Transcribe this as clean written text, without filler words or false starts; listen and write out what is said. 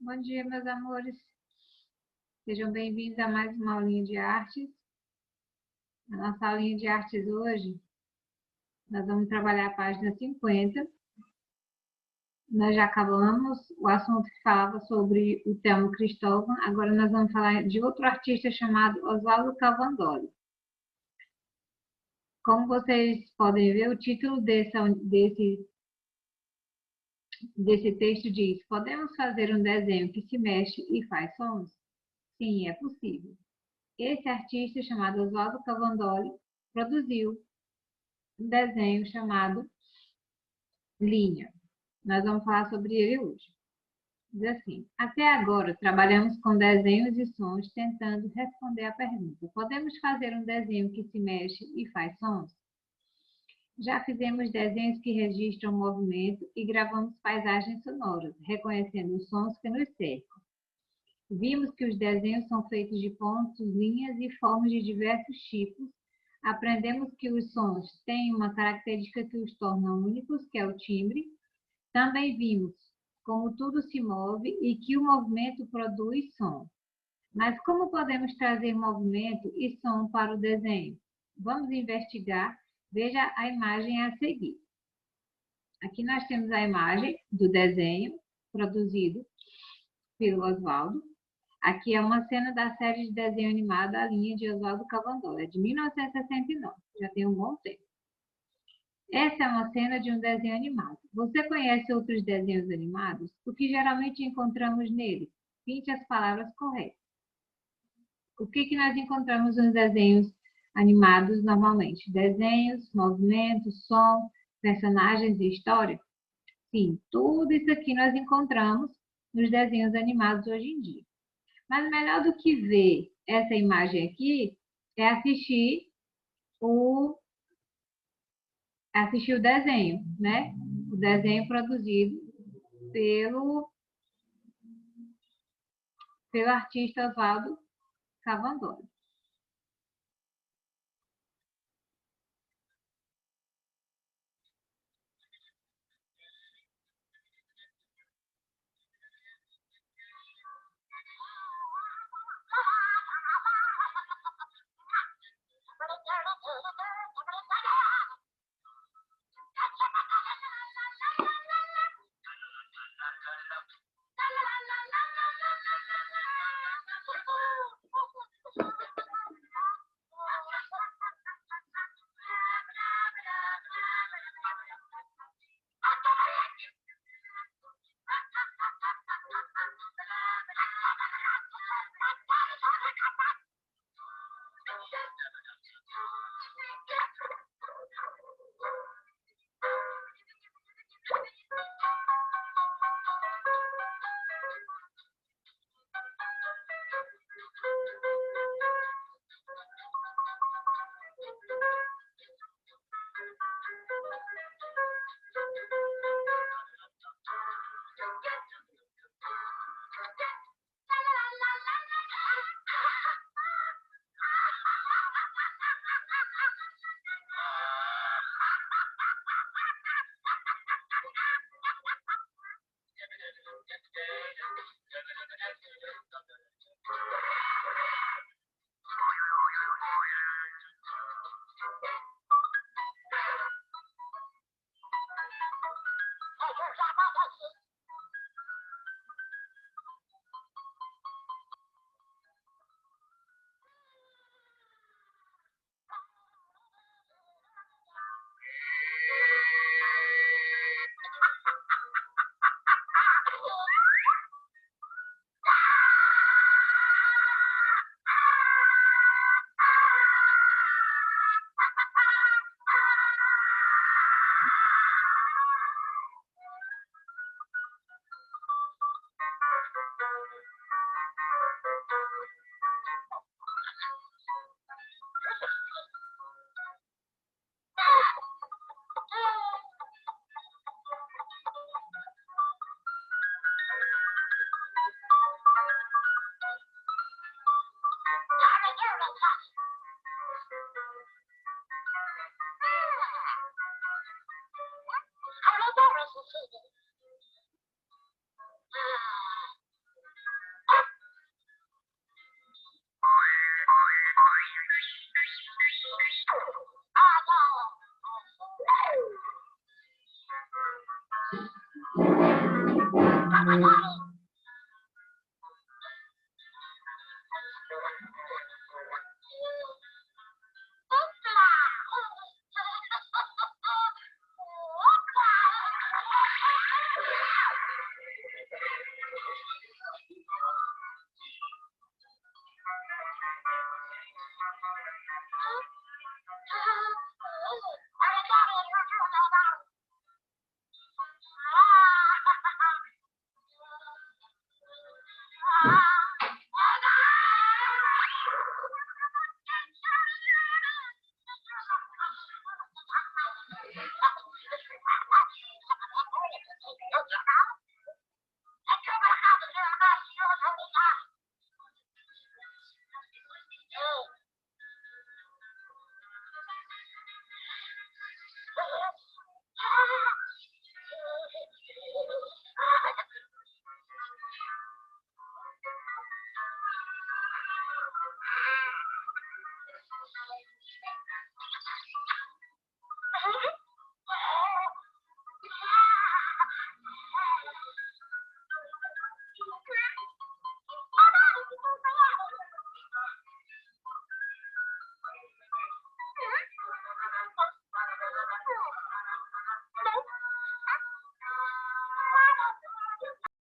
Bom dia, meus amores. Sejam bem-vindos a mais uma aulinha de artes. Na nossa aulinha de artes hoje, nós vamos trabalhar a página 50. Nós já acabamos o assunto que falava sobre o Telmo Cristóvão. Agora nós vamos falar de outro artista chamado Oswaldo Cavandoli. Como vocês podem ver, o título desse texto diz: podemos fazer um desenho que se mexe e faz sons? Sim, é possível. Esse artista, chamado Oswaldo Cavandoli, produziu um desenho chamado Linha. Nós vamos falar sobre ele hoje. Diz assim: até agora trabalhamos com desenhos e sons tentando responder à pergunta: podemos fazer um desenho que se mexe e faz sons? Já fizemos desenhos que registram movimento e gravamos paisagens sonoras, reconhecendo os sons que nos cercam. Vimos que os desenhos são feitos de pontos, linhas e formas de diversos tipos. Aprendemos que os sons têm uma característica que os torna únicos, que é o timbre. Também vimos como tudo se move e que o movimento produz som. Mas como podemos trazer movimento e som para o desenho? Vamos investigar. Veja a imagem a seguir. Aqui nós temos a imagem do desenho produzido pelo Oswaldo. Aqui é uma cena da série de desenho animado A Linha de Oswaldo Cavandoli, de 1969, já tem um bom tempo. Essa é uma cena de um desenho animado. Você conhece outros desenhos animados? O que geralmente encontramos neles? Pinte as palavras corretas. O que nós encontramos nos desenhos animados normalmente? Desenhos, movimentos, som, personagens e história? Sim, tudo isso aqui nós encontramos nos desenhos animados hoje em dia. Mas melhor do que ver essa imagem aqui é assistir o desenho, né? O desenho produzido pelo artista Oswaldo Cavandoli.